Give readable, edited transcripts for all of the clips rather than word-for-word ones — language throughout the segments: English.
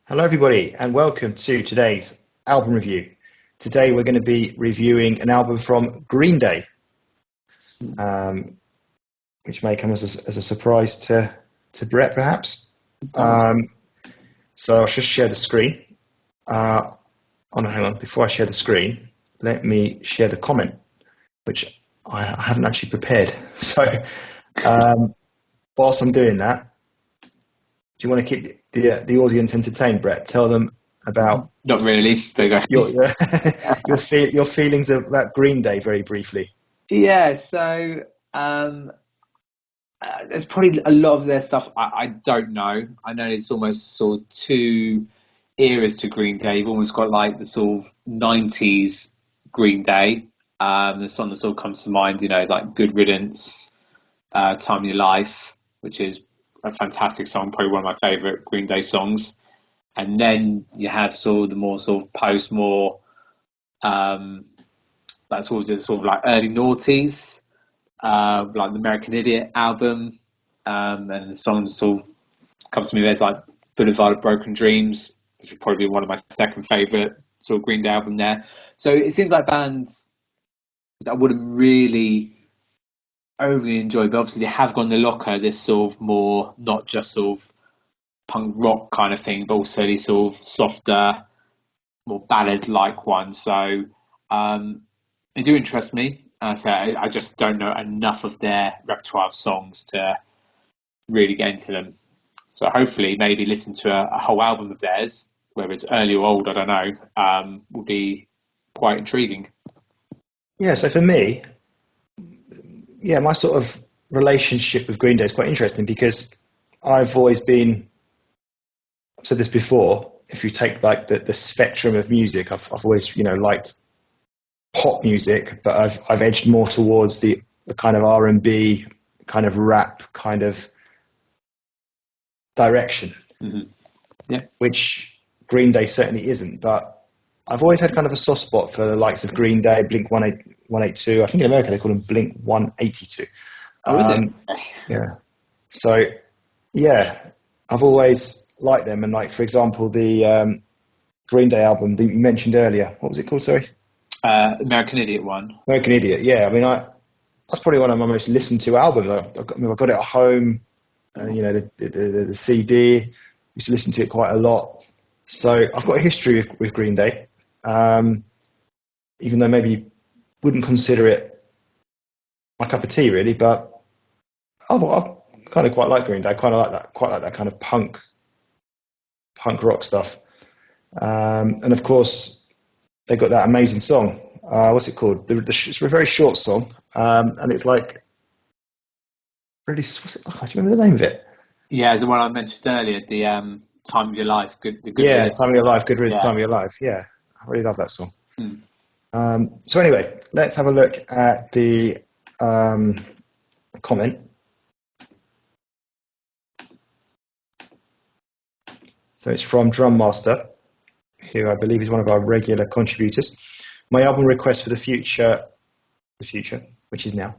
Hello, everybody, and welcome to today's album review. Today, we're going to be reviewing an album from Green Day, which may come as a surprise to Brett, perhaps. So I'll just share the screen. Hang on. Before I share the screen, let me share the comment, which I haven't actually prepared. So whilst I'm doing that, do you want to keep the audience entertained, Brett? Tell them about not really. There you go. your feelings about Green Day very briefly. Yeah, so there's probably a lot of their stuff I don't know. I know it's almost sort of two eras to Green Day. You've almost got like the sort of 90s Green Day. The song that sort of comes to mind, is like Good Riddance, Time of Your Life, which is a fantastic song, probably one of my favourite Green Day songs. And then you have sort of the more sort of post-more, that's always sort of like early noughties, like the American Idiot album, and the song that sort of comes to me there's like Boulevard of Broken Dreams, which would probably be one of my second favourite sort of Green Day album there. So it seems like bands that I wouldn't really overly enjoy, but obviously they have got in the locker this sort of more, not just sort of punk rock kind of thing, but also these sort of softer, more ballad-like ones. So they do interest me. So I just don't know enough of their repertoire of songs to really get into them. So hopefully maybe listen to a whole album of theirs, whether it's early or old, I don't know, will be quite intriguing. Yeah, so for me, my sort of relationship with Green Day is quite interesting because I've always been, I've said this before, if you take like the spectrum of music, I've always, liked pop music, but I've edged more towards the kind of R&B, kind of rap kind of direction, which Green Day certainly isn't. But I've always had kind of a soft spot for the likes of Green Day, Blink 182. I think in America they call them Blink 182. Oh, is it? Yeah. So, yeah, I've always liked them. And like, for example, the Green Day album that you mentioned earlier, what was it called, sorry? American Idiot one. American Idiot, yeah. I mean, that's probably one of my most listened to albums. I got it at home, the CD. Used to listen to it quite a lot. So I've got a history with Green Day, even though maybe you wouldn't consider it my cup of tea, really. But I've kind of quite like Green Day. I kind of like that, quite like that kind of punk rock stuff. And of course, they got that amazing song. What's it called? It's a very short song, and it's like really. What's it? Do you remember the name of it? Yeah, it's the one I mentioned earlier. The Time of Your Life. Good. Time of Your Life. Good Riddance. Time of Your Life. Yeah, I really love that song. So anyway, let's have a look at the comment. So it's from Drum Master, who I believe is one of our regular contributors. My album request for the future, which is now,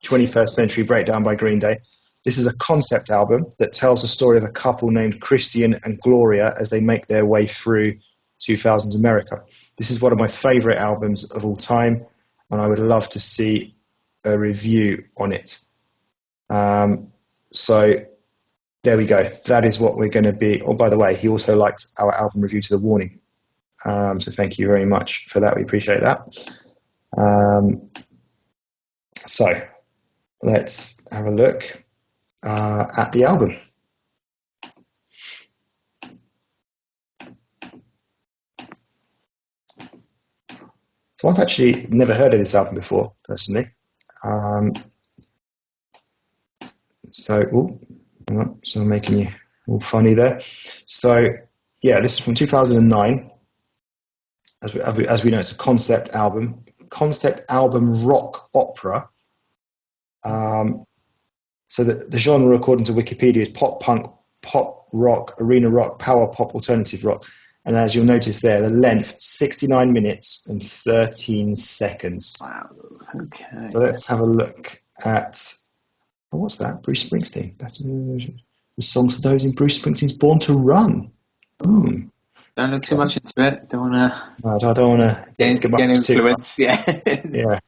21st Century Breakdown by Green Day. This is a concept album that tells the story of a couple named Christian and Gloria as they make their way through 2000s America. This is one of my favourite albums of all time, and I would love to see a review on it. So there we go. That is what we're going to be. Oh, by the way, he also liked our album review to The Warning. So thank you very much for that. We appreciate that. So let's have a look at the album. So I've actually never heard of this album before, personally. So I'm making you all funny there. So yeah, this is from 2009. As we know, it's a concept album rock opera. So the genre, according to Wikipedia, is pop punk, pop rock, arena rock, power pop, alternative rock. And as you'll notice there, the length, 69 minutes and 13 seconds. Wow, okay. So let's have a look at, what's that? Bruce Springsteen. That's the songs of those in Bruce Springsteen's Born to Run. Don't look too much into it. Don't want to I don't want to get my gain hopes too high. influence. Yeah. Yeah.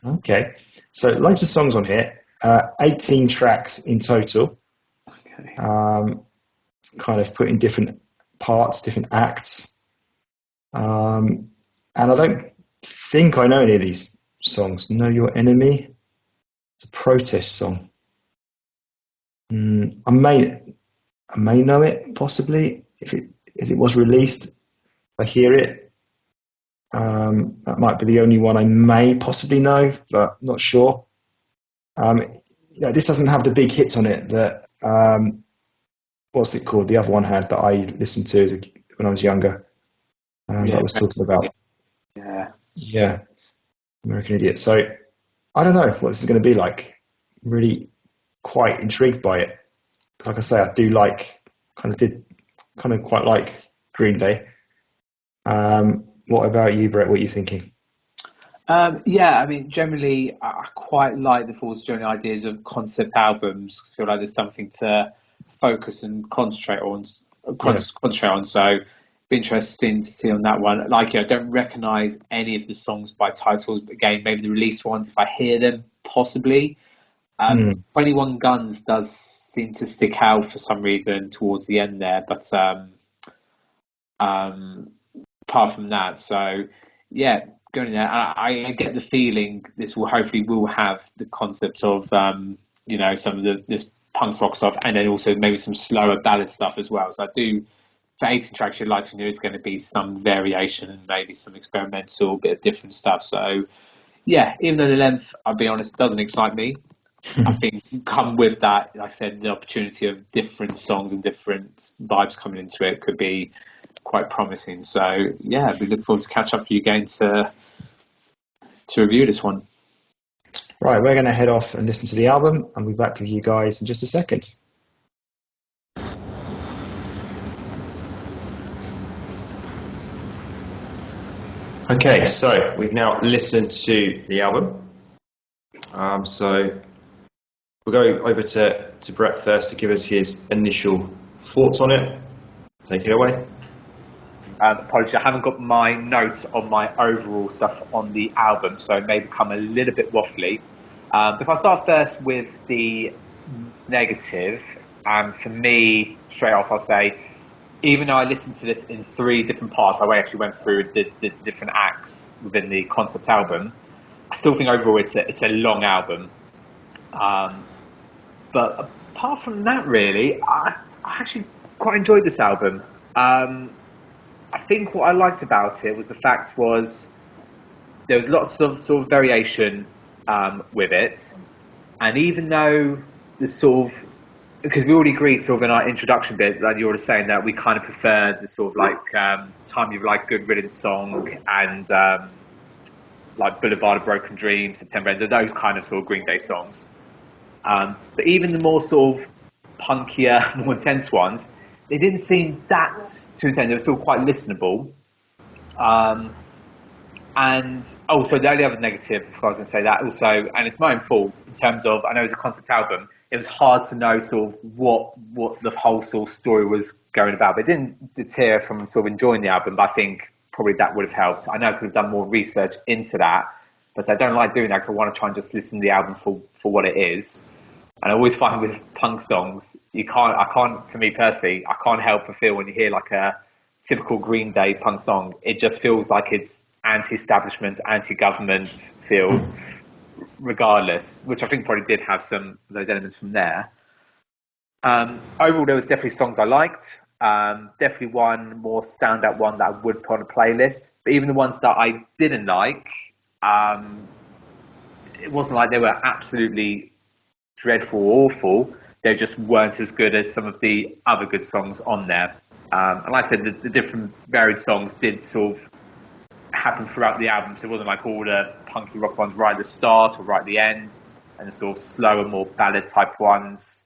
Okay. So loads of songs on here. 18 tracks in total. Okay. Kind of put in different parts, different acts. And I don't think I know any of these songs. Know Your Enemy. It's a protest song. I may know it possibly if it was released. I hear it. That might be the only one I may possibly know, but not sure. This doesn't have the big hits on it that what's it called? The other one had that I listened to when I was younger. That I was talking about. Yeah, American Idiot. So I don't know what this is going to be like. Really quite intrigued by it. Like I say, I do kind of quite like Green Day. What about you, Brett? What are you thinking? Yeah, I mean, generally, I quite like the Fools Journey ideas of concept albums. 'Cause I feel like there's something to focus and concentrate on. Yeah. Concentrate on. So, be interesting to see on that one. Like, I don't recognise any of the songs by titles, but again, maybe the released ones, if I hear them, possibly. Mm. 21 Guns does seem to stick out for some reason towards the end there, but apart from that, so yeah, going there, I get the feeling this will hopefully will have the concept of some of this punk rock stuff, and then also maybe some slower ballad stuff as well. So I do for 18 tracks, you'd like to know is going to be some variation and maybe some experimental bit of different stuff. So yeah, even though the length, I'll be honest, doesn't excite me. I think come with that, like I said, the opportunity of different songs and different vibes coming into it could be quite promising. So yeah, we look forward to catch up with you again to review this one. Right, we're going to head off and listen to the album, and we'll be back with you guys in just a second. Okay, so we've now listened to the album. So we'll go over to Brett first to give us his initial thoughts on it. Take it away. Apologies, I haven't got my notes on my overall stuff on the album, so it may become a little bit waffly. If I start first with the negative, for me, straight off, I'll say, even though I listened to this in 3 different parts, I actually went through the different acts within the concept album. I still think overall it's a long album. But apart from that, really, I actually quite enjoyed this album. I think what I liked about it was the fact was there was lots of sort of variation with it, and even though the sort of because we already agreed sort of in our introduction bit, like you were saying that we kind of prefer the sort of like Time You've Like Good Riddance song and like Boulevard of Broken Dreams, September Ends, those kind of sort of Green Day songs. But even the more sort of punkier, more intense ones, they didn't seem that too intense. They were still quite listenable. And also the only other negative, if I was going to say that also, and it's my own fault in terms of, I know it's a concept album, it was hard to know sort of what the whole sort of story was going about. But it didn't deter from sort of enjoying the album, but I think probably that would have helped. I know I could have done more research into that, but I don't like doing that because I want to try and just listen to the album for what it is. And I always find with punk songs, for me personally, I can't help but feel when you hear like a typical Green Day punk song, it just feels like it's anti-establishment, anti-government feel, regardless, which I think probably did have some of those elements from there. Overall, there was definitely songs I liked. Definitely one more standout one that I would put on a playlist. But even the ones that I didn't like, it wasn't like they were absolutely dreadful or awful. They just weren't as good as some of the other good songs on there. And like I said, the different varied songs did sort of happen throughout the album, so it wasn't like all the punky rock ones right at the start or right at the end, and the sort of slower, more ballad type ones.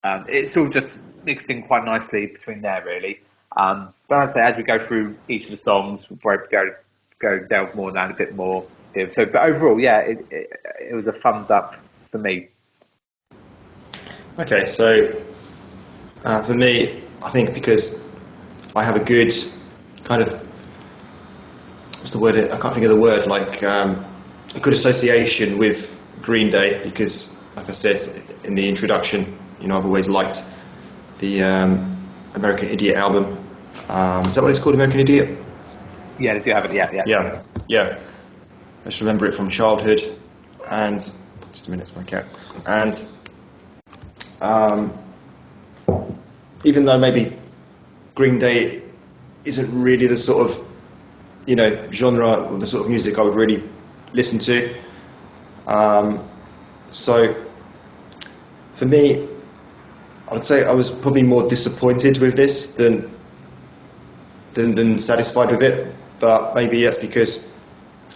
It sort of just mixed in quite nicely between there, really. But I'd say as we go through each of the songs, we'll probably go delve more down a bit more. So, but overall, yeah, it was a thumbs up for me. Okay, so for me, I think because I have a good kind of, what's the word? I can't think of the word. Like a good association with Green Day because, like I said in the introduction, I've always liked the American Idiot album. Is that what it's called, American Idiot? Yeah, they do have it. Yeah. I just remember it from childhood, and just a minute, it's my cat. And even though maybe Green Day isn't really the sort of genre or the sort of music I would really listen to, so for me, I'd say I was probably more disappointed with this than satisfied with it. But maybe that's because,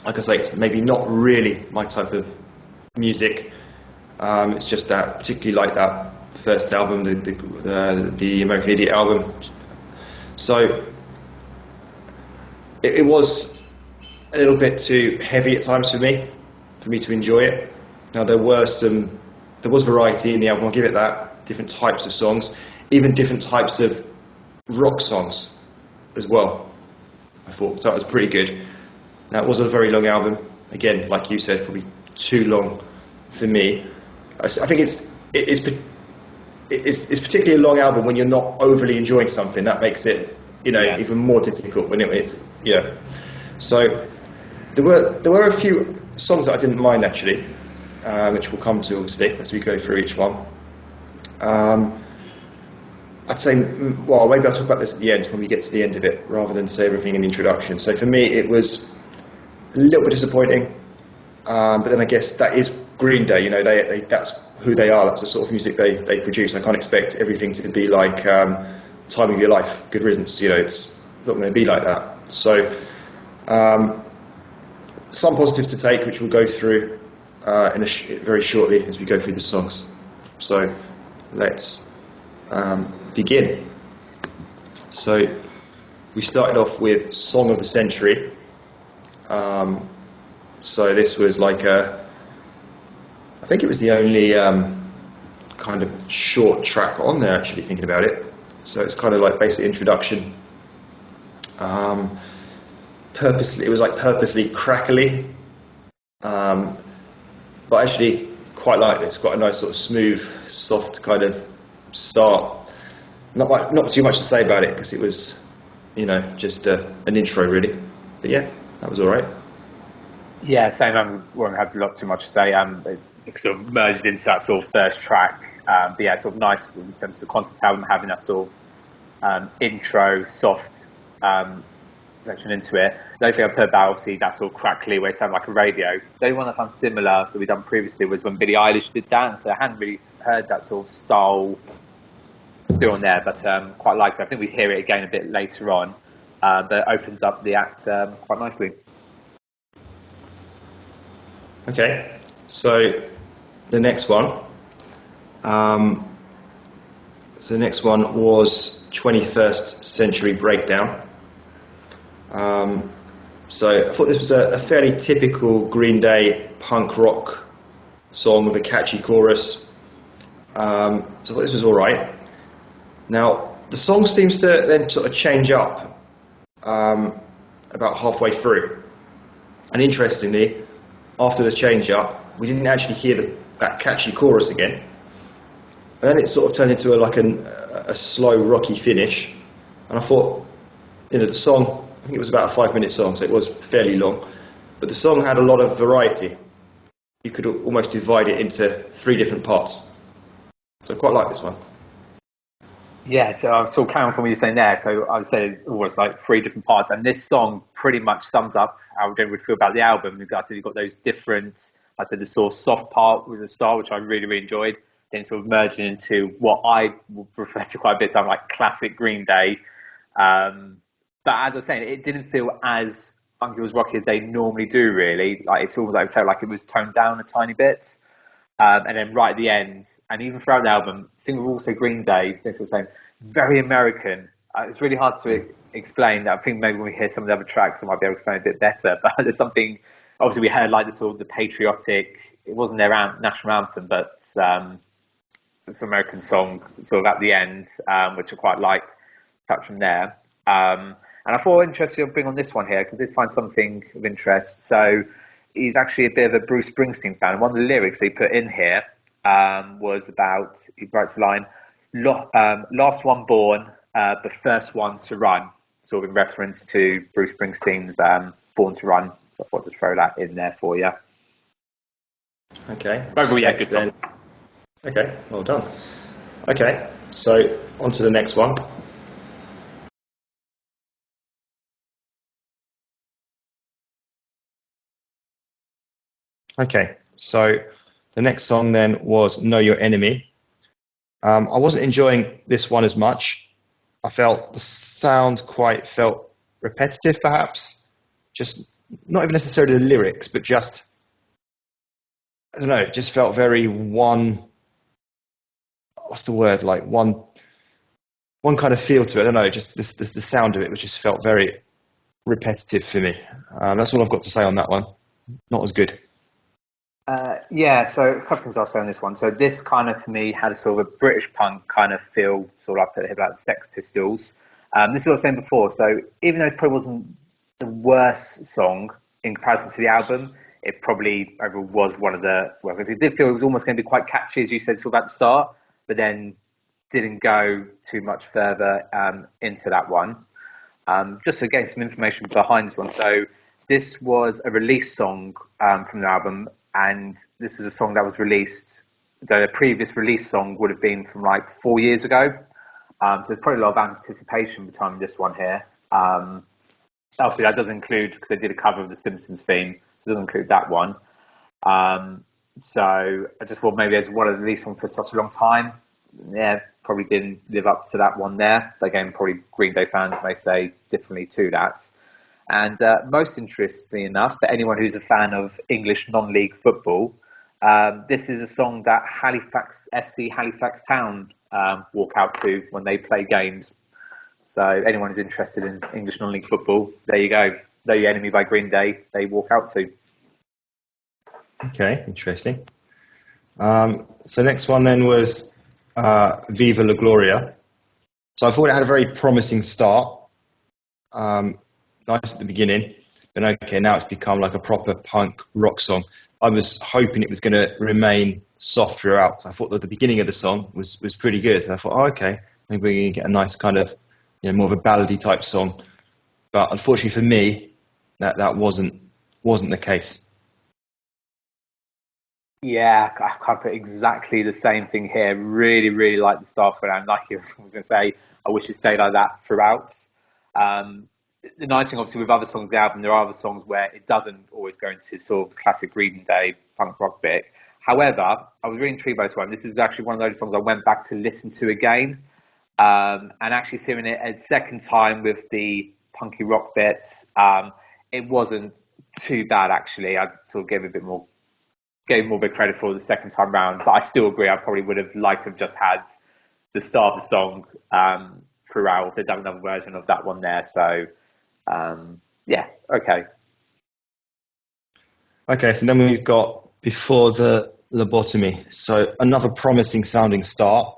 like I say, it's maybe not really my type of music. It's just that, particularly like that first album, the American Idiot album. So it was a little bit too heavy at times for me to enjoy it. Now there was variety in the album. I'll give it that. Different types of songs, even different types of rock songs as well. I thought that was pretty good. Now it wasn't a very long album. Again, like you said, probably too long for me. I think it's particularly a long album when you're not overly enjoying something. That makes it even more difficult when it's. So there were a few songs that I didn't mind actually, which we'll come to obviously as we go through each one. I'd say, well, maybe I'll talk about this at the end when we get to the end of it, rather than say everything in the introduction. So for me, it was a little bit disappointing, but then I guess that is Green Day. They that's who they are. That's the sort of music they produce. I can't expect everything to be like Time of Your Life, Good Riddance. It's not going to be like that. So some positives to take, which we'll go through very shortly as we go through the songs. So let's begin. So we started off with Song of the Century. So this was like I think it was the only kind of short track on there, actually, thinking about it. So it's kind of like basic introduction. It was like purposely crackly, but I actually quite like this. Quite a nice sort of smooth, soft kind of start. Not too much to say about it because it was, just an intro really. But yeah, that was all right. Yeah, same. I won't have a lot too much to say. It sort of merged into that sort of first track. But yeah, sort of nice in terms of the concept album having that sort of intro, soft section into it. The only thing I put about obviously that sort of crackly where it sounded like a radio. The only one I found similar that we've done previously was when Billie Eilish did that, and so I hadn't really heard that sort of style do on there, but quite liked it. I think we hear it again a bit later on, but it opens up the act quite nicely. Okay, so the next one. So the next one was 21st Century Breakdown. So I thought this was a fairly typical Green Day punk rock song with a catchy chorus. So I thought this was all right. Now the song seems to then sort of change up about halfway through, and interestingly, after the change up, we didn't actually hear that catchy chorus again. And then it sort of turned into a slow, rocky finish. And I thought, the song, I think it was about a 5-minute song, so it was fairly long. But the song had a lot of variety. You could almost divide it into 3 different parts. So I quite like this one. Yeah, so I was sort of carrying from what you're saying there. So I would say it's almost like 3 different parts. And this song pretty much sums up how I would feel about the album. I said you've got those different, I said the sort of soft part with the start, which I really, really enjoyed. Then sort of merging into what I would refer to quite a bit of like classic Green Day. But as I was saying, it didn't feel as funky as rocky as they normally do, really. Like it's almost like it felt like it was toned down a tiny bit. And then right at the end, and even throughout the album, I think we're also Green Day, I think we're saying, very American. It's really hard to explain that. I think maybe when we hear some of the other tracks, I might be able to explain it a bit better. But there's something, obviously we heard like the sort of the patriotic, it wasn't their national anthem, but it's an American song sort of at the end, which I quite like, touch from there. And And I thought interesting to bring on this one here because I did find something of interest. So he's actually a bit of a Bruce Springsteen fan. And one of the lyrics he put in here was about, he writes the line, last one born, but first one to run, sort of in reference to Bruce Springsteen's Born to Run. So I thought to throw that in there for you. Okay. Overall, yeah, good song. Okay, well done. Okay, so on to the next one. Okay, so the next song then was Know Your Enemy. I wasn't enjoying this one as much. I felt the sound felt repetitive, perhaps. Just not even necessarily the lyrics, but just, I don't know, it just felt very one, what's the word, like one kind of feel to it. I don't know, just the sound of it, which just felt very repetitive for me. That's all I've got to say on that one. Not as good. Yeah, so a couple things I'll say on this one. So this kind of, for me, had a sort of a British punk kind of feel, sort of like the Sex Pistols. This is what I was saying before. So even though it probably wasn't the worst song in comparison to the album, it probably overall was one of the, well, because it did feel it was almost going to be quite catchy, as you said, sort of at the start, but then didn't go too much further into that one. Just to get some information behind this one. So this was a release song from the album, and this was a song that was released, the previous release song would have been from like 4 years ago. So there's probably a lot of anticipation behind this one here. Obviously, that does include, because they did a cover of the Simpsons theme, so it doesn't include that one. So I just thought maybe as one of the released one for such a long time, yeah, probably didn't live up to that one there. But again, probably Green Day fans may say differently to that. And most interestingly enough, for anyone who's a fan of English non-league football, this is a song that Halifax FC Halifax Town walk out to when they play games. So anyone who's interested in English non-league football, there you go. Know Your Enemy by Green Day, they walk out to. Okay, interesting. So next one then was Viva La Gloria. So I thought it had a very promising start. Nice at the beginning, then okay, now it's become like a proper punk rock song. I was hoping it was going to remain soft throughout. I thought that the beginning of the song was pretty good. And I thought, oh, okay, maybe we're going to get a nice kind of, more of a ballady type song. But unfortunately for me, that wasn't the case. Yeah, I can't put exactly the same thing here. Really, really like the start for it. And like I was going to say, I wish it stayed like that throughout. The nice thing, obviously, with other songs of the album, there are other songs where it doesn't always go into sort of classic Green Day punk rock bit. However, I was really intrigued by this one. This is actually one of those songs I went back to listen to again, and actually hearing it a second time with the punky rock bits. It wasn't too bad, actually. I sort of gave more bit credit for the second time round, but I still agree. I probably would have liked to have just had the start of the song throughout. If they'd done another version of that one there, so. Yeah, okay. Okay, so then we've got Before the Lobotomy. So another promising sounding start.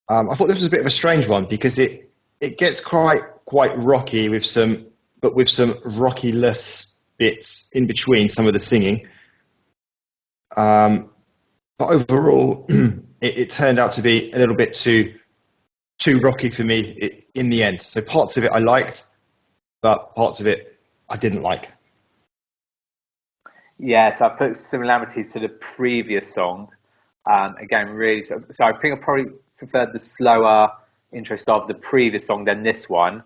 I thought this was a bit of a strange one because it gets quite rocky with some rocky-less bits in between some of the singing. But overall, it turned out to be a little bit too rocky for me in the end. So parts of it I liked, but parts of it I didn't like. Yeah, so I put similarities to the previous song. Again, really, so I think I probably preferred the slower interest of the previous song than this one.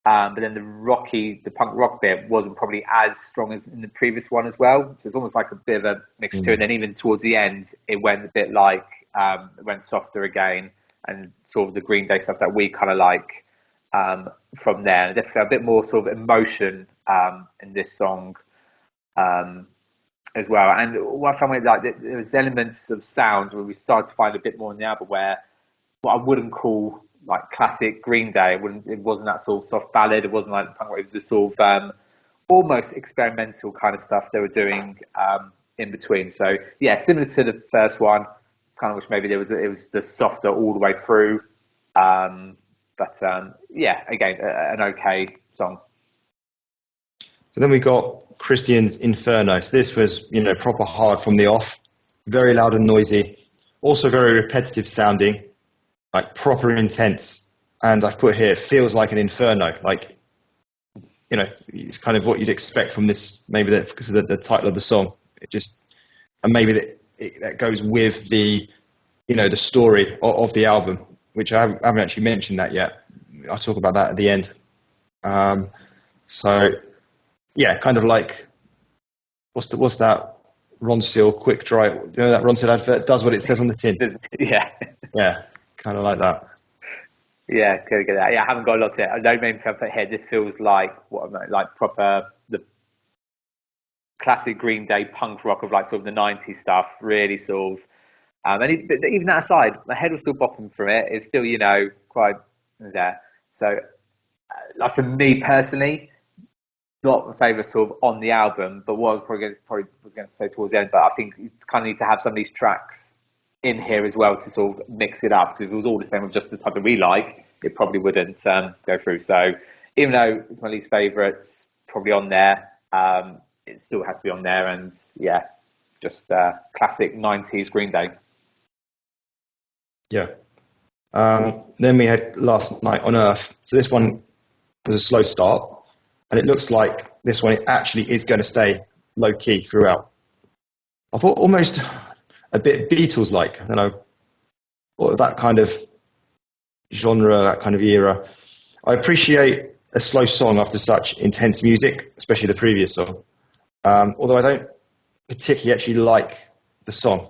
But then the punk rock bit wasn't probably as strong as in the previous one as well. So it's almost like a bit of a mixture too. And then even towards the end, it went a bit like, it went softer again and sort of the Green Day stuff that we kind of like. From there, definitely a bit more sort of emotion in this song as well. And what I found like there was elements of sounds where we started to find a bit more in the album where what I wouldn't call like classic Green Day. It wasn't that sort of soft ballad. It wasn't like punk rock. It was this sort of almost experimental kind of stuff they were doing in between. So yeah, similar to the first one, kind of wish maybe it was the softer all the way through. But yeah, again, an okay song. So then we got Christian's Inferno. So this was, proper hard from the off, very loud and noisy, also very repetitive sounding, like proper intense. And I've put here, feels like an inferno. Like, it's kind of what you'd expect from this, maybe that because of the title of the song. And maybe that goes with the, the story of the album, which I haven't actually mentioned that yet. I'll talk about that at the end. So yeah, kind of like what's that Ron Seal quick dry? That Ron Seal advert does what it says on the tin. Yeah, kind of like that. Yeah, could get that. Yeah, I haven't got a lot to it. I don't mean to put here. This feels like proper the classic Green Day punk rock of like sort of the '90s stuff. Really sort of. But even that aside, my head was still bopping from it. It's still quite there. So, like for me personally, not my favourite sort of on the album, but what I was probably was going to say towards the end. But I think you kind of need to have some of these tracks in here as well to sort of mix it up, because if it was all the same with just the type that we like, it probably wouldn't go through. So even though it's my least favourite, probably on there, it still has to be on there. And yeah, just classic 90s Green Day. Yeah. Then we had Last Night on Earth. So this one was a slow start, and it looks like this one actually is going to stay low key throughout. I thought almost a bit Beatles-like. I don't know, what that kind of genre, that kind of era. I appreciate a slow song after such intense music, especially the previous song. Although I don't particularly actually like the song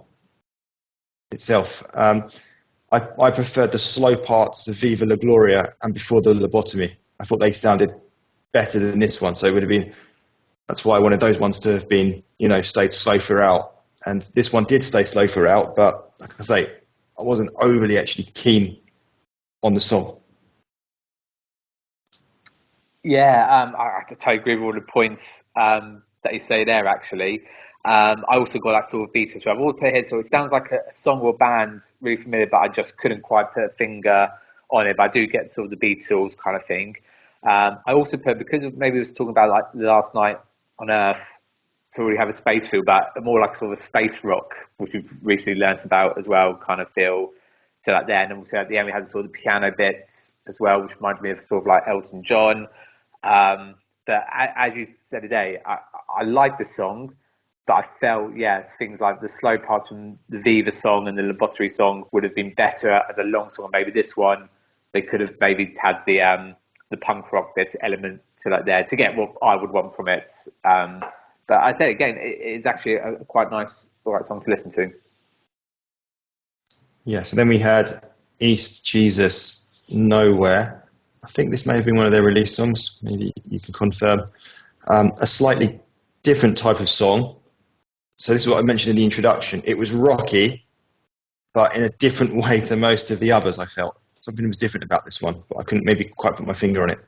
itself. I preferred the slow parts of Viva La Gloria and Before the Lobotomy. I thought they sounded better than this one, so it would have been. That's why I wanted those ones to have been, stayed slow throughout. And this one did stay slow throughout, but like I say, I wasn't overly actually keen on the song. Yeah, I have to totally agree with all the points that you say there, actually. I also got that sort of Beatles. So I've always put here, so it sounds like a song or band really familiar, but I just couldn't quite put a finger on it. But I do get sort of the Beatles kind of thing. I also put, because of, maybe it was talking about like Last Night on Earth, to really have a space feel, but more like sort of a space rock, which we've recently learnt about as well, kind of feel to that there. And also at the end we had sort of the piano bits as well, which reminded me of sort of like Elton John. But as you said today, I like the song, but I felt, things like the slow parts from the Viva song and the Lobotomy song would have been better as a long song. Maybe this one, they could have maybe had the punk rock bit element to that there to get what I would want from it. But I say again, it is actually a quite nice, all right song to listen to. Yeah, so then we had East Jesus Nowhere. I think this may have been one of their release songs. Maybe you can confirm. A slightly different type of song. So this is what I mentioned in the introduction. It was rocky, but in a different way to most of the others, I felt. Something was different about this one, but I couldn't maybe quite put my finger on it.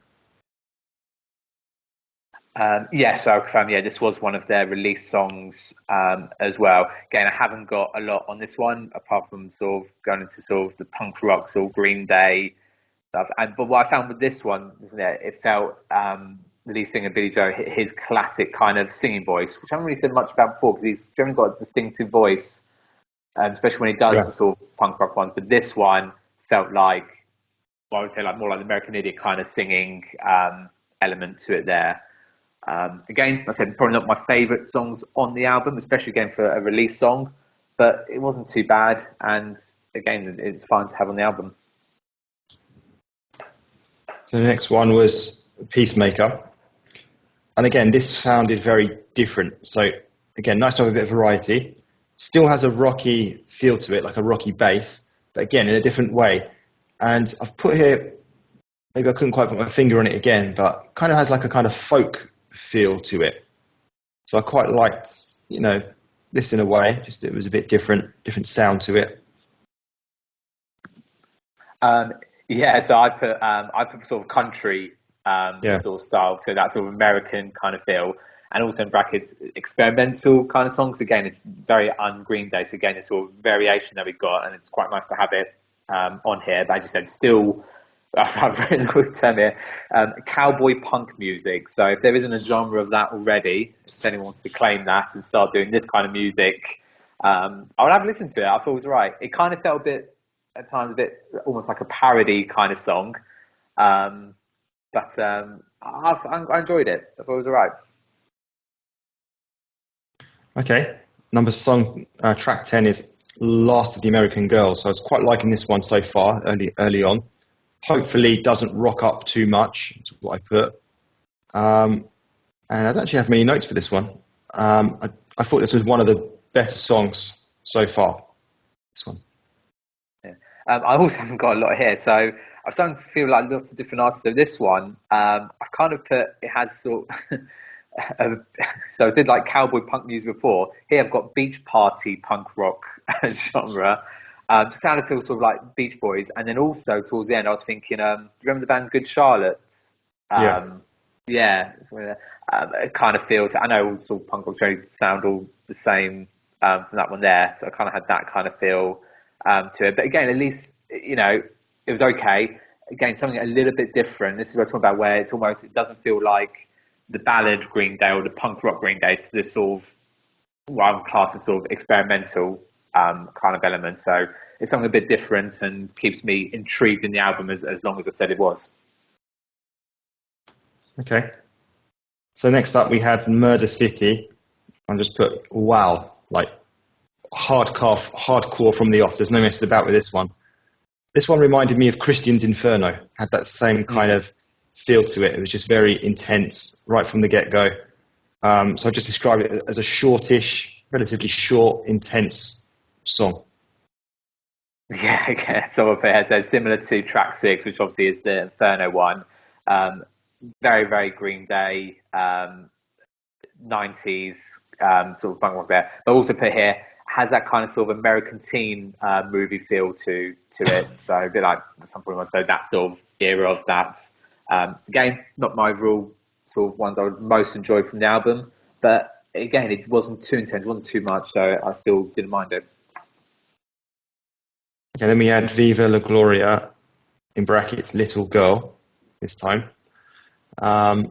So this was one of their release songs as well. Again, I haven't got a lot on this one, apart from sort of going into sort of the punk rock, sort of Green Day stuff. But what I found with this one, it felt the lead singer Billy Joe, his classic kind of singing voice, which I haven't really said much about before, because he's generally got a distinctive voice, especially when he does the sort of punk rock ones. But this one felt like, I would say, like more like the American Idiot kind of singing element to it there. Again, like I said, probably not my favourite songs on the album, especially again for a release song, but it wasn't too bad, and again, it's fine to have on the album. So the next one was Peacemaker, and again, this sounded very different. So again, nice to have a bit of variety. Still has a rocky feel to it, like a rocky bass, but again, in a different way. And I've put here, maybe I couldn't quite put my finger on it again, but kind of has like a kind of folk feel to it. So I quite liked, this in a way, just it was a bit different sound to it. So I put sort of country sort of style, so that sort of American kind of feel, and also in brackets experimental kind of songs. Again, it's very un-Green Day, so again, it's sort of variation that we've got, and it's quite nice to have it on here. But as you said, still I've written the term here, cowboy punk music. So if there isn't a genre of that already, if anyone wants to claim that and start doing this kind of music, I would have a listen to it. I thought it was right. It kind of felt a bit, at times, a bit almost like a parody kind of song. But I enjoyed it. I thought it was all right. Okay, track 10 is Last of the American Girls. So I was quite liking this one so far, early on. Hopefully doesn't rock up too much, is what I put. And I don't actually have many notes for this one. I thought this was one of the better songs so far, this one. Yeah. I also haven't got a lot here, so I'm starting to feel like lots of different artists. So this one, I've kind of put, it has sort of, so I did like cowboy punk music before. Here I've got beach party punk rock genre. Just kind of feel sort of like Beach Boys. And then also towards the end, I was thinking, you remember the band Good Charlotte? Yeah. It kind of feels, I know all sort of punk rock genres sound all the same from that one there. So I kind of had that kind of feel to it. But again, at least, it was okay. Again, something a little bit different. This is what I'm talking about, where it doesn't feel like the ballad Green Day or the punk rock Green Day. It's this sort of, what I would class as sort of experimental kind of element. So it's something a bit different and keeps me intrigued in the album as long as I said it was. Okay. So next up we had Murder City. I just put, wow, like hardcore from the off. There's no messing about with this one. This one reminded me of Christian's Inferno. Had that same kind of feel to it. It was just very intense right from the get-go. So I just describe it as a shortish, relatively short, intense song. Yeah, okay. Some of it has similar to track 6, which obviously is the Inferno one. Very, very Green Day, 90s sort of punk rock there. But also put here, has that kind of sort of American teen movie feel to it. So a bit like some point, so that sort of era of that. Again, not my overall sort of ones I would most enjoy from the album, but again, it wasn't too intense, it wasn't too much, so I still didn't mind it. Okay, then we had Viva La Gloria, in brackets, Little Girl, this time. So I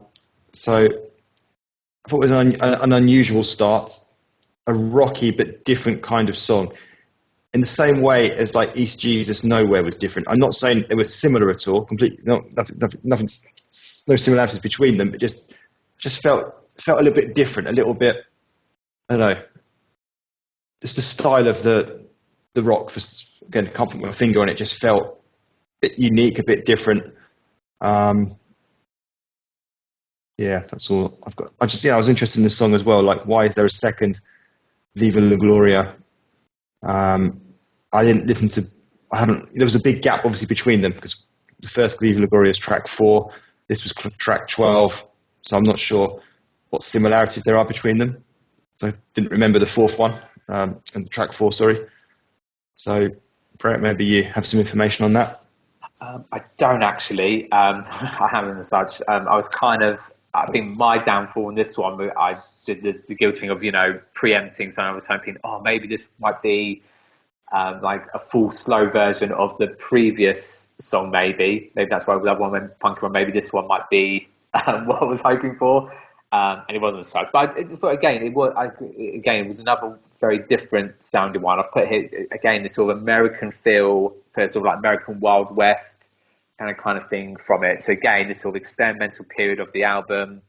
thought it was an unusual start, a rocky but different kind of song. In the same way as like East Jesus Nowhere was different. I'm not saying they were similar at all, completely, nothing, no similarities between them, but just felt a little bit different, a little bit, I don't know, just the style of the rock, again, can't put my finger on it, just felt a bit unique, a bit different. Yeah, that's all I've got. I was interested in this song as well. Like, why is there a second Viva La Gloria? I didn't listen to. There was a big gap, obviously, between them because the first Viva La Gloria is track 4. This was track 12. So I'm not sure what similarities there are between them. So I didn't remember the fourth one and track 4. Sorry. So, Brett, maybe you have some information on that. I don't actually. I haven't as such. I think my downfall in this one, I did the guilt thing of, preempting. So I was hoping, maybe this might be like a full slow version of the previous song. Maybe that's why that one went punky one. Maybe this one might be what I was hoping for, and it wasn't such. But I thought it was another very different sounding one. I've put here again this sort of American feel, sort of like American Wild West kind of thing from it. So again, this sort of experimental period of the album,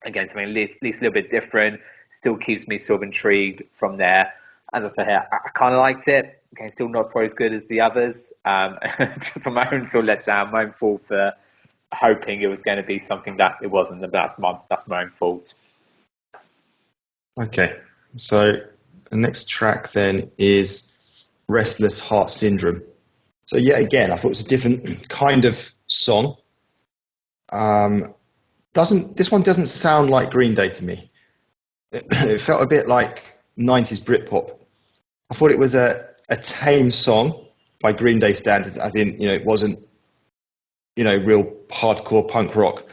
again, something at least a little bit different, still keeps me sort of intrigued from there. As I said here, I kind of liked it. Okay, still not probably as good as the others. From my own sort of letdown, my own fault for hoping it was going to be something that it wasn't. That's my own fault. Okay, so the next track then is Restless Heart Syndrome. So yet again, I thought it was a different kind of song. This one doesn't sound like Green Day to me. It felt a bit like 90s Britpop. I thought it was a tame song by Green Day standards, as in, it wasn't, real hardcore punk rock.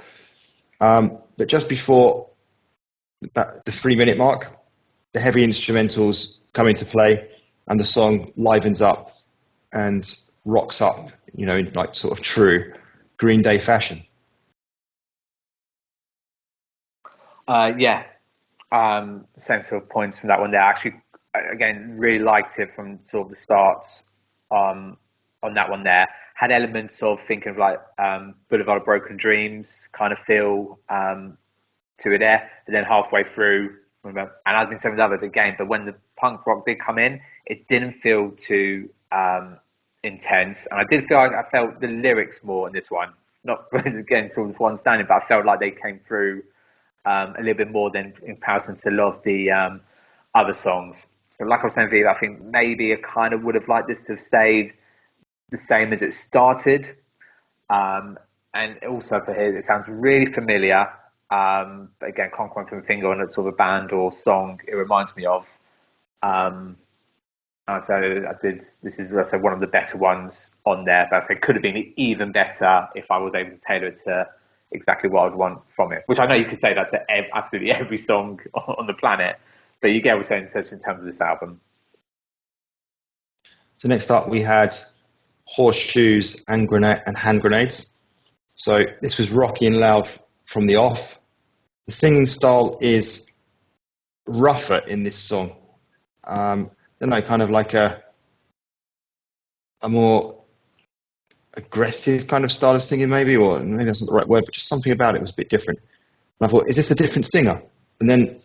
But just before the 3-minute mark, the heavy instrumentals come into play and the song livens up and rocks up, in like sort of true Green Day fashion. Yeah, same sort of points from that one there. Actually, again, really liked it from sort of the starts on that one there. Had elements of thinking of like Boulevard of Broken Dreams kind of feel to it there, but then halfway through, remember, and I've been saying with others again, but when the punk rock did come in, it didn't feel too intense, and I did feel like I felt the lyrics more in this one. Not again sort of one standing, but I felt like they came through a little bit more than in comparison to a lot of the other songs. So, like I was saying, Viva, I think maybe I kind of would have liked this to have stayed the same as it started. And also for here, it sounds really familiar. But again, can't quite put my finger on a sort of a band or song it reminds me of. So I did. This is also one of the better ones on there. But I say could have been even better if I was able to tailor it to exactly what I'd want from it. Which I know you could say that to absolutely every song on the planet, but you get what we're saying, especially in terms of this album. So next up we had Horseshoes and Hand Grenades. So this was rocky and loud from the off. The singing style is rougher in this song. I don't know, kind of like a more aggressive kind of style of singing, maybe, or maybe that's not the right word, but just something about it was a bit different. And I thought, is this a different singer? And then,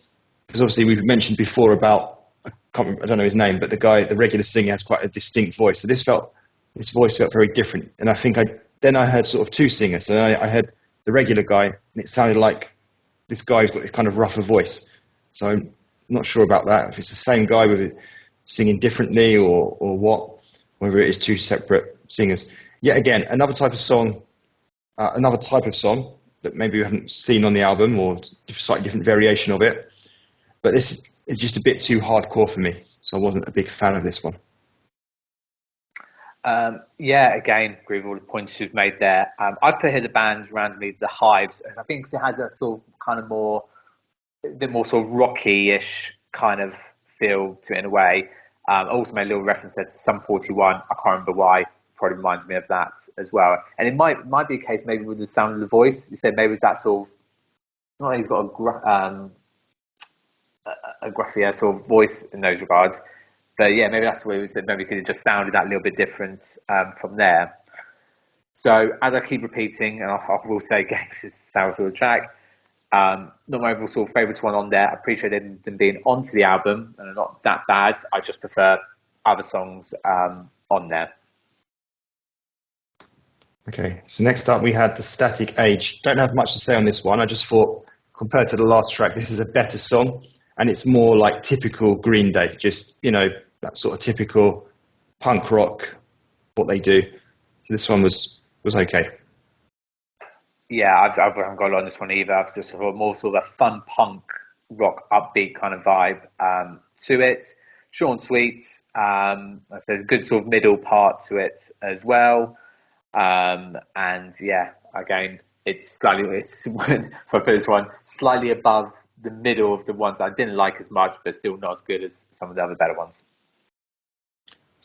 because obviously we've mentioned before about, I don't know his name, but the regular singer has quite a distinct voice. So this voice felt very different. And I think I heard sort of two singers. So I heard the regular guy, and it sounded like this guy who's got this kind of rougher voice. So I'm not sure about that, if it's the same guy with it singing differently or what, whether it is two separate singers. Yet again, another type of song that maybe we haven't seen on the album or slightly different variation of it. But this is just a bit too hardcore for me, so I wasn't a big fan of this one. Yeah, again, agree with all the points you've made there. I've put here the band randomly, the Hives, and I think it had a sort of kind of a bit more sort of rocky-ish kind of feel to it in a way. I also made a little reference there to Sum 41. I can't remember why. Probably reminds me of that as well. And it might be a case maybe with the sound of the voice. You said maybe it's that sort of, not that he's got a gruffier sort of voice in those regards. But yeah, maybe that's the way we said. Maybe it could have just sounded that little bit different from there. So as I keep repeating, and I will say Gangsters Sourfield track, not my overall sort of favourite one on there. I appreciate them being onto the album and they're not that bad. I just prefer other songs on there. Okay, so next up we had The Static Age. Don't have much to say on this one. I just thought, compared to the last track, this is a better song, and it's more like typical Green Day, just, that sort of typical punk rock, what they do. This one was okay. Yeah, I haven't got a lot on this one either. I've just thought more sort of a fun punk rock, upbeat kind of vibe to it. Short and sweet. I said a good sort of middle part to it as well. And yeah, again, it's if I put this one slightly above the middle of the ones I didn't like as much, but still not as good as some of the other better ones.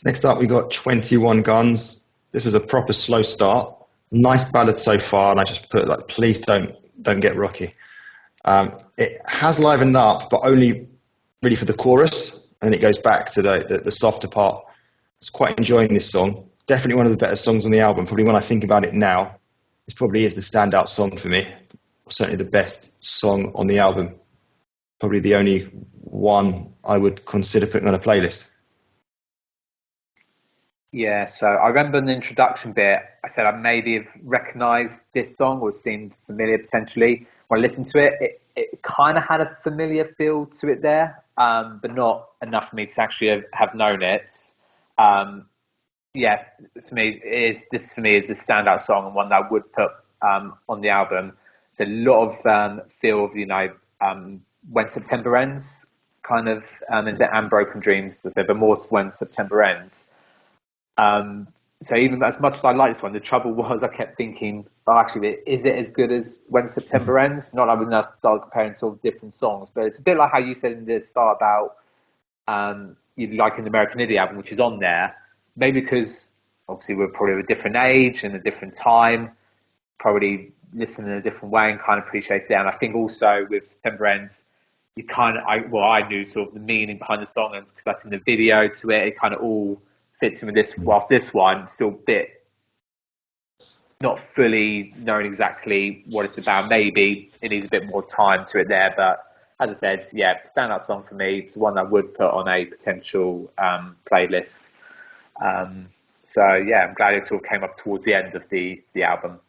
Next up, we got 21 Guns. This was a proper slow start. Nice ballad so far, and I just put like, please don't get rocky. It has livened up, but only really for the chorus, and it goes back to the softer part. I was quite enjoying this song. Definitely one of the better songs on the album. Probably when I think about it now, this probably is the standout song for me. Certainly the best song on the album. Probably the only one I would consider putting on a playlist. Yeah, so I remember in the introduction bit, I said I maybe have recognised this song or seemed familiar potentially. When I listened to it, it kind of had a familiar feel to it there, but not enough for me to actually have known it. Yeah, to me, this for me is the standout song and one that I would put on the album. It's a lot of feel of When September Ends, kind of, and Broken Dreams, but more When September Ends. So even as much as I like this one, the trouble was I kept thinking, oh, actually, is it as good as When September Ends? Not that I would now start comparing sort of different songs, but it's a bit like how you said in the start about you liking the American Idiot album, which is on there. Maybe because obviously we're probably of a different age and a different time. probably listen in a different way and kind of appreciate it. And I think also with September Ends, you kind of, I knew sort of the meaning behind the song, and because that's in the video to it, it kind of all fits in with this. Whilst this one still a bit not fully knowing exactly what it's about. Maybe it needs a bit more time to it there, but as I said, yeah, standout song for me. It's one I would put on a potential playlist. So yeah, I'm glad it sort of came up towards the end of the album.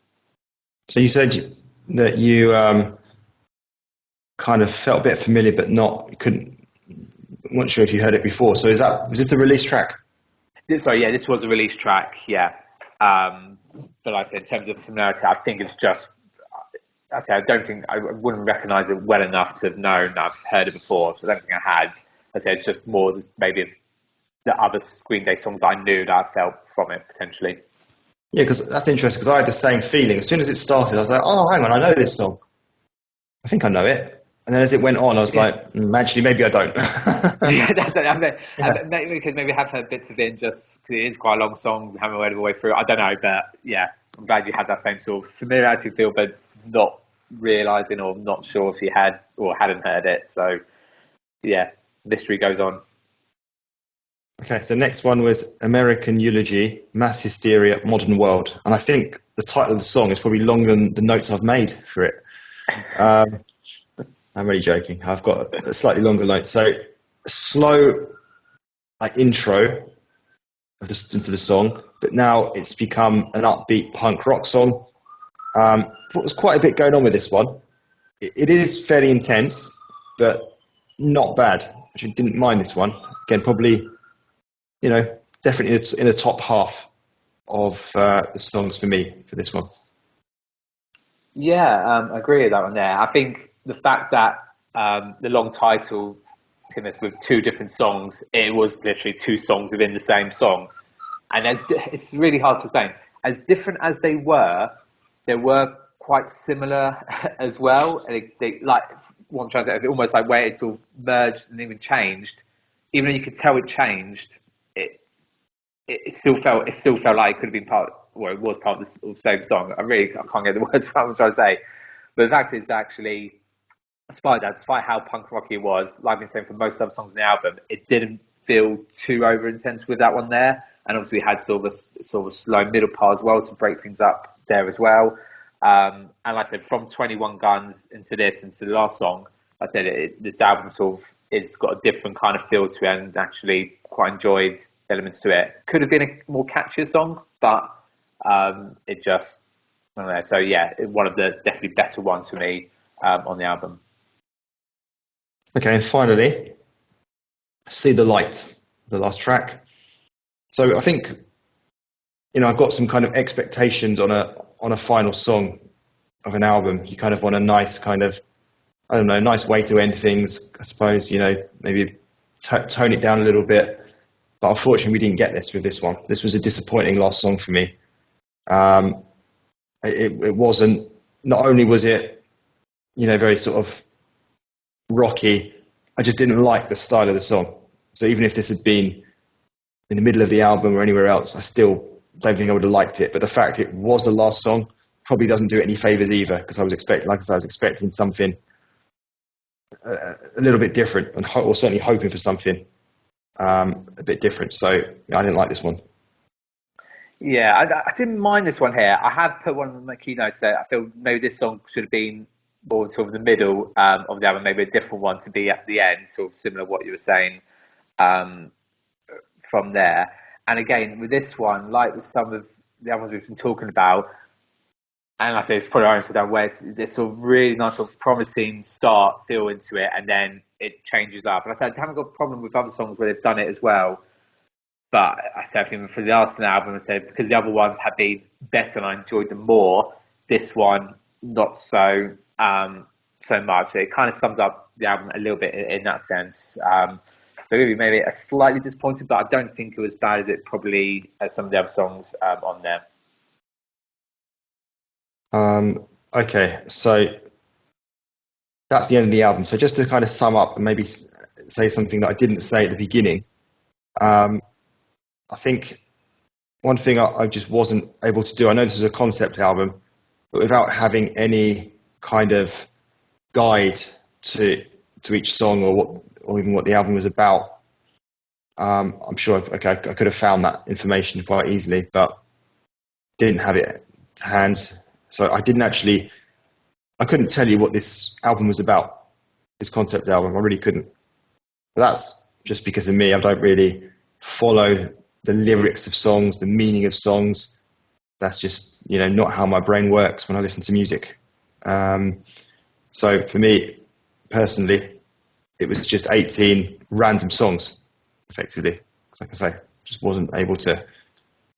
So you said that you kind of felt a bit familiar, but I'm not sure if you heard it before. So was this the release track? This was a release track, yeah. But like I said, in terms of familiarity, I think it's just, I wouldn't recognise it well enough to have known that I've heard it before. So I don't think I had. I said it's just more maybe the other Green Day songs I knew that I felt from it potentially. Yeah, because that's interesting, because I had the same feeling. As soon as it started, I was like, oh, hang on, I know this song. I think I know it. And then as it went on, I was like, actually, maybe I don't. Yeah, that's it. Maybe because maybe I have heard bits of it just because it is quite a long song, haven't heard it all the way through. I don't know, but yeah, I'm glad you had that same sort of familiarity feel, but not realising or not sure if you had or hadn't heard it. So yeah, mystery goes on. Okay, so next one was American Eulogy, Mass Hysteria, Modern World. And I think the title of the song is probably longer than the notes I've made for it. I'm really joking. I've got a slightly longer note. So a slow intro into the song, but now it's become an upbeat punk rock song. There's quite a bit going on with this one. It is fairly intense, but not bad. Actually, didn't mind this one. Again, probably, definitely it's in the top half of the songs for me for this one. Yeah, I agree with that one there. I think the fact that the long title, with 2 different songs, it was literally 2 songs within the same song. And it's really hard to explain. As different as they were quite similar as well. They like what I'm trying to say, almost like where it sort of merged and even changed. Even though you could tell it changed, it still felt like it could have been part. Well, it was part of the same song. I can't get the words for what I'm trying to say. But the fact is, actually, despite how punk rocky it was, like I've been saying for most other songs in the album, it didn't feel too over intense with that one there. And obviously, we had sort of a slow middle part as well to break things up there as well. And like I said, from 21 Guns into the last song, like I said, this album sort of is got a different kind of feel to it, and actually quite enjoyed elements to it. Could have been a more catchier song, but it just, I don't know. So yeah, one of the definitely better ones for me on the album. Okay, and finally, See the Light, the last track. So I think, I've got some kind of expectations on a final song of an album. You kind of want a nice kind of, nice way to end things, I suppose, maybe tone it down a little bit. But unfortunately, we didn't get this with this one. This was a disappointing last song for me. It wasn't, not only was it, very sort of rocky, I just didn't like the style of the song. So even if this had been in the middle of the album or anywhere else, I still don't think I would have liked it. But the fact it was the last song probably doesn't do it any favors either, because I was expecting something a little bit different, or certainly hoping for something a bit different. So I didn't like this one. Yeah, I didn't mind this one here. I have put one of my keynotes there. I feel maybe this song should have been more sort of the middle of the album, maybe a different one to be at the end, sort of similar to what you were saying from there. And again, with this one, like with some of the other ones we've been talking about, and I say it's probably honest with that, where there's sort of really nice sort of promising start feel into it, and then it changes up. And I said I haven't got a problem with other songs where they've done it as well. But I said for the last album, I said because the other ones have been better and I enjoyed them more, this one not so so much. It kind of sums up the album a little bit in that sense. So maybe a slightly disappointed, but I don't think it was bad as it probably as some of the other songs on there. Okay, so that's the end of the album. So just to kind of sum up and maybe say something that I didn't say at the beginning, I think one thing I just wasn't able to do, I know this is a concept album, but without having any kind of guide to each song or even what the album was about. I'm sure I could have found that information quite easily, but didn't have it to hand. So I couldn't tell you what this album was about, this concept album. I really couldn't. But that's just because of me. I don't really follow the lyrics of songs, the meaning of songs. That's just, not how my brain works when I listen to music. So for me, personally, it was just 18 random songs, effectively. Like I say, just wasn't able to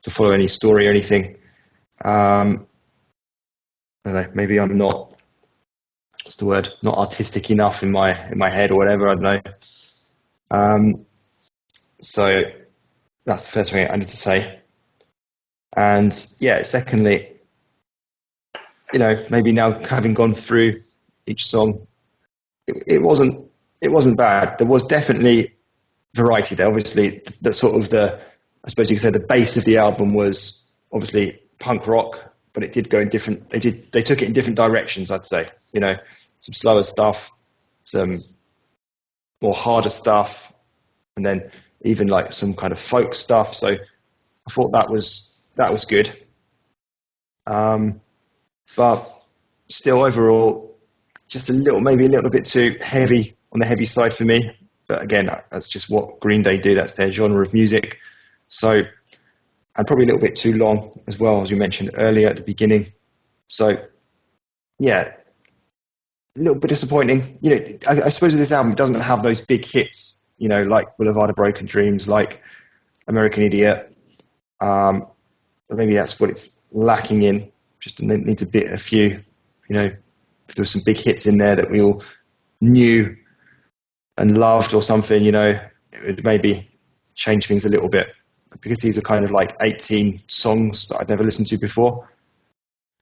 follow any story or anything. I don't know, maybe I'm not, what's the word? Not artistic enough in my head or whatever. I don't know. So that's the first thing I need to say. And yeah, secondly, maybe now having gone through each song, it wasn't bad. There was definitely variety there. Obviously, I suppose you could say the base of the album was obviously punk rock, but it did go in different. They took it in different directions. I'd say, some slower stuff, some more harder stuff, and then even like some kind of folk stuff. So I thought that was good. But still, overall, just maybe a little bit too heavy on the heavy side for me. But again, that's just what Green Day do. That's their genre of music. So, and probably a little bit too long as well, as you mentioned earlier at the beginning. So, yeah, a little bit disappointing. I suppose this album doesn't have those big hits, like Boulevard of Broken Dreams, like American Idiot. Maybe that's what it's lacking in. Just needs a few, if there were some big hits in there that we all knew and loved or something, it would maybe change things a little bit. Because these are kind of like 18 songs that I'd never listened to before.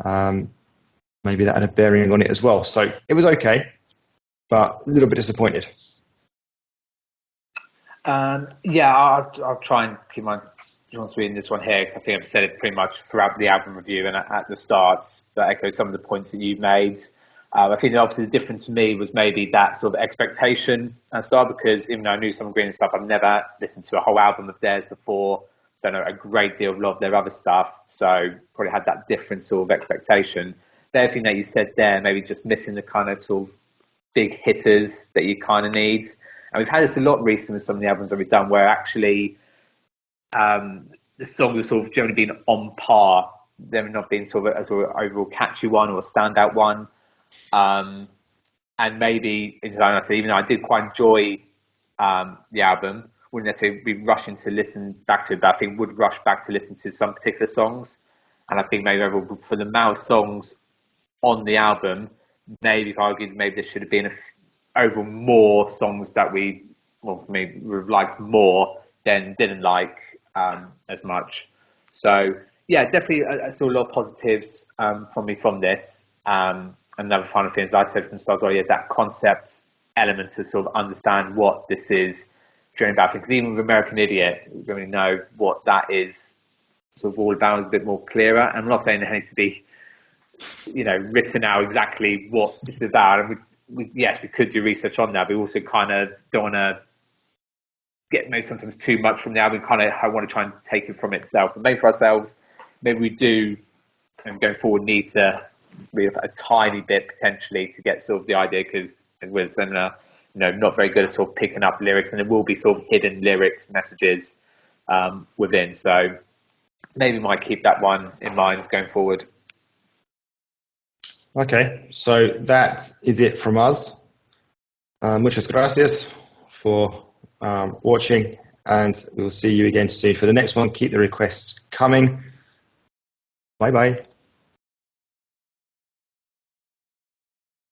Maybe that had a bearing on it as well. So it was okay, but a little bit disappointed. I'll try and keep my John's reading this one here, because I think I've said it pretty much throughout the album review and at the start, but echo some of the points that you've made. I think that obviously the difference to me was maybe that sort of expectation and stuff, because even though I knew some of Green and stuff, I've never listened to a whole album of theirs before. Don't know a great deal of their other stuff, so probably had that different sort of expectation. The other thing that you said there, maybe just missing the kind of sort of big hitters that you kind of need. And we've had this a lot recently with some of the albums that we've done, where actually the songs have sort of generally been on par. They've not been sort of a sort of overall catchy one or a standout one. And maybe, even though I did quite enjoy the album, wouldn't necessarily be rushing to listen back to it, but I think would rush back to listen to some particular songs. And I think maybe overall, for the amount of songs on the album, maybe if I argued maybe there should have been overall more songs that we would have liked more than didn't like as much. So yeah, definitely I saw a lot of positives from me from this. Another final thing, as I said from the start, well, that concept element to sort of understand what this is during about, because even with American Idiot, we don't really know what that is sort of all about. It's a bit more clearer. And I'm not saying it needs to be, written out exactly what this is about. And we could do research on that, but we also kind of don't want to get maybe sometimes too much from the album. I want to try and take it from itself. But maybe for ourselves, maybe we do, and going forward, need to read a tiny bit potentially to get sort of the idea, because it was not very good at sort of picking up lyrics, and there will be sort of hidden lyrics messages within. So maybe might keep that one in mind going forward. Okay, so that is it from us. Muchas gracias for watching, and we'll see you again soon for the next one. Keep the requests coming. Bye bye.